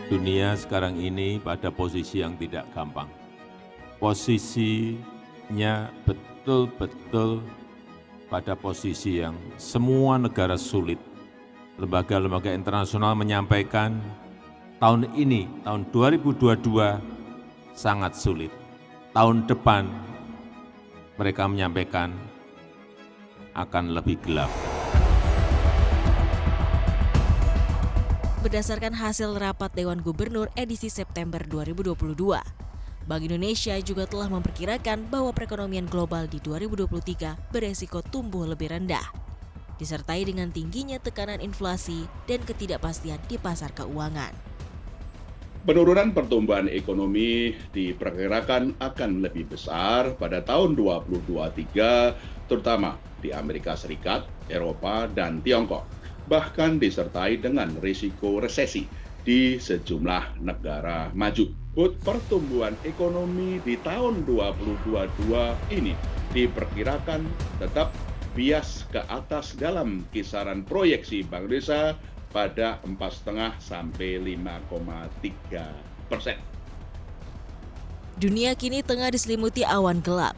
Dunia sekarang ini pada posisi yang tidak gampang. Posisinya betul-betul pada posisi yang semua negara sulit. Lembaga-lembaga internasional menyampaikan tahun ini, tahun 2022 sangat sulit. Tahun depan mereka menyampaikan akan lebih gelap. Berdasarkan hasil rapat Dewan Gubernur edisi September 2022, Bank Indonesia juga telah memperkirakan bahwa perekonomian global di 2023 beresiko tumbuh lebih rendah, disertai dengan tingginya tekanan inflasi dan ketidakpastian di pasar keuangan. Penurunan pertumbuhan ekonomi diperkirakan akan lebih besar pada tahun 2023, terutama di Amerika Serikat, Eropa, dan Tiongkok, bahkan disertai dengan risiko resesi di sejumlah negara maju. Pertumbuhan ekonomi di tahun 2022 ini diperkirakan tetap bias ke atas dalam kisaran proyeksi Bank Indonesia pada 4,5 sampai 5,3%. Dunia kini tengah diselimuti awan gelap.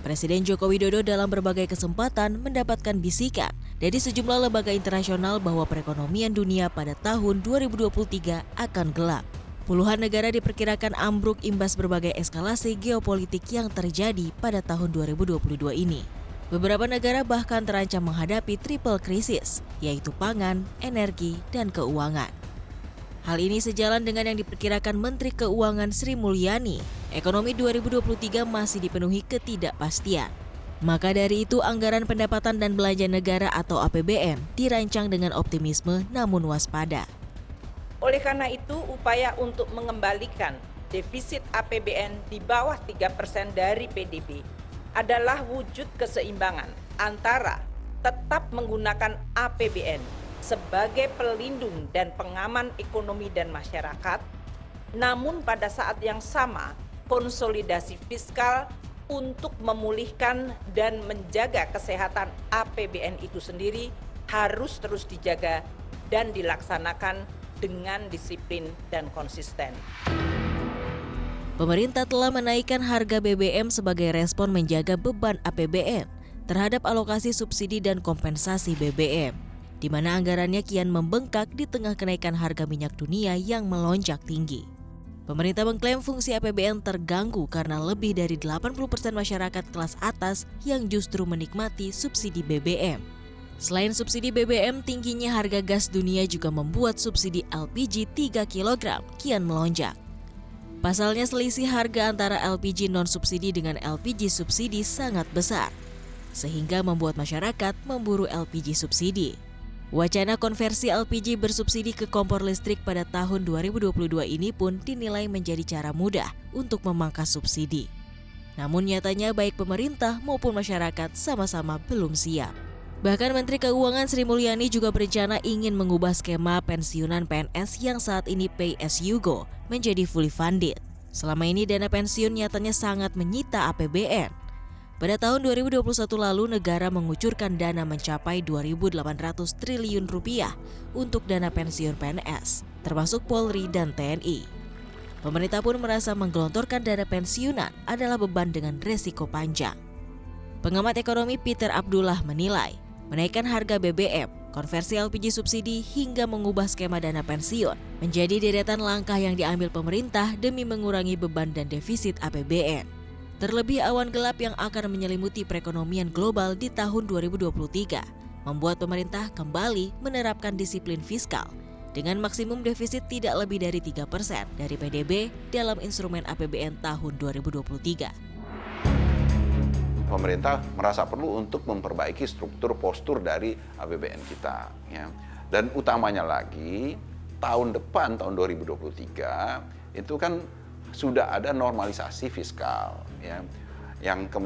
Presiden Joko Widodo dalam berbagai kesempatan mendapatkan bisikan dari sejumlah lembaga internasional bahwa perekonomian dunia pada tahun 2023 akan gelap. Puluhan negara diperkirakan ambruk imbas berbagai eskalasi geopolitik yang terjadi pada tahun 2022 ini. Beberapa negara bahkan terancam menghadapi triple krisis, yaitu pangan, energi, dan keuangan. Hal ini sejalan dengan yang diperkirakan Menteri Keuangan Sri Mulyani. Ekonomi 2023 masih dipenuhi ketidakpastian. Maka dari itu anggaran pendapatan dan belanja negara atau APBN dirancang dengan optimisme namun waspada. Oleh karena itu, upaya untuk mengembalikan defisit APBN di bawah 3% dari PDB adalah wujud keseimbangan antara tetap menggunakan APBN sebagai pelindung dan pengaman ekonomi dan masyarakat, namun pada saat yang sama konsolidasi fiskal untuk memulihkan dan menjaga kesehatan APBN itu sendiri harus terus dijaga dan dilaksanakan dengan disiplin dan konsisten. Pemerintah telah menaikkan harga BBM sebagai respon menjaga beban APBN terhadap alokasi subsidi dan kompensasi BBM, di mana anggarannya kian membengkak di tengah kenaikan harga minyak dunia yang melonjak tinggi. Pemerintah mengklaim fungsi APBN terganggu karena lebih dari 80% masyarakat kelas atas yang justru menikmati subsidi BBM. Selain subsidi BBM, tingginya harga gas dunia juga membuat subsidi LPG 3 kg kian melonjak. Pasalnya selisih harga antara LPG non-subsidi dengan LPG subsidi sangat besar, sehingga membuat masyarakat memburu LPG subsidi. Wacana konversi LPG bersubsidi ke kompor listrik pada tahun 2022 ini pun dinilai menjadi cara mudah untuk memangkas subsidi. Namun nyatanya baik pemerintah maupun masyarakat sama-sama belum siap. Bahkan Menteri Keuangan Sri Mulyani juga berencana ingin mengubah skema pensiunan PNS yang saat ini pay as you go menjadi fully funded. Selama ini dana pensiun nyatanya sangat menyita APBN. Pada tahun 2021 lalu negara mengucurkan dana mencapai 2.800 triliun rupiah untuk dana pensiun PNS, termasuk Polri dan TNI. Pemerintah pun merasa menggelontorkan dana pensiunan adalah beban dengan resiko panjang. Pengamat ekonomi Peter Abdullah menilai, menaikkan harga BBM, konversi LPG subsidi hingga mengubah skema dana pensiun menjadi deretan langkah yang diambil pemerintah demi mengurangi beban dan defisit APBN. Terlebih awan gelap yang akan menyelimuti perekonomian global di tahun 2023 membuat pemerintah kembali menerapkan disiplin fiskal dengan maksimum defisit tidak lebih dari 3% dari PDB dalam instrumen APBN tahun 2023. Pemerintah merasa perlu untuk memperbaiki struktur postur dari APBN kita, ya. Dan utamanya lagi tahun depan, tahun 2023 itu kan sudah ada normalisasi fiskal, ya. Yang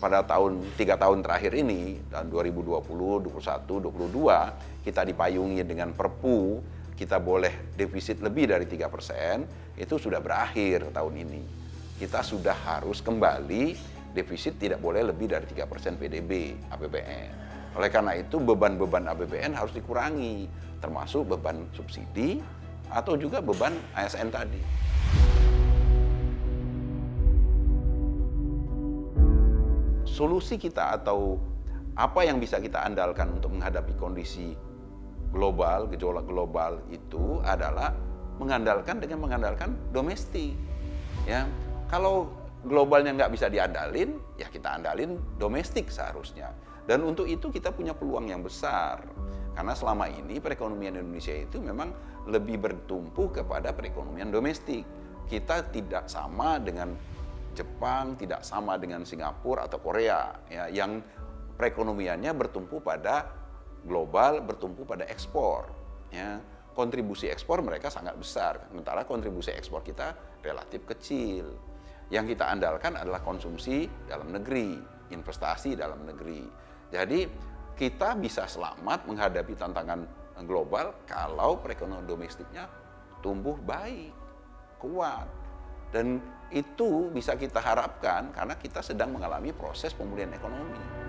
pada tahun 3 tahun terakhir ini, tahun 2020, 2021, 2022 kita dipayungi dengan Perpu, kita boleh defisit lebih dari 3%, itu sudah berakhir tahun ini. Kita sudah harus kembali defisit tidak boleh lebih dari 3% PDB APBN. Oleh karena itu beban-beban APBN harus dikurangi, termasuk beban subsidi atau juga beban ASN tadi. Solusi kita atau apa yang bisa kita andalkan untuk menghadapi kondisi global, gejolak global itu adalah mengandalkan domestik. Ya, kalau globalnya nggak bisa diandalin, ya kita andalin domestik seharusnya. Dan untuk itu kita punya peluang yang besar. Karena selama ini perekonomian Indonesia itu memang lebih bertumpu kepada perekonomian domestik. Kita tidak sama dengan Jepang, tidak sama dengan Singapura atau Korea, ya, yang perekonomiannya bertumpu pada global, bertumpu pada ekspor. Ya. Kontribusi ekspor mereka sangat besar, sementara kontribusi ekspor kita relatif kecil. Yang kita andalkan adalah konsumsi dalam negeri, investasi dalam negeri. Jadi kita bisa selamat menghadapi tantangan global kalau perekonomian domestiknya tumbuh baik, kuat. Dan itu bisa kita harapkan karena kita sedang mengalami proses pemulihan ekonomi.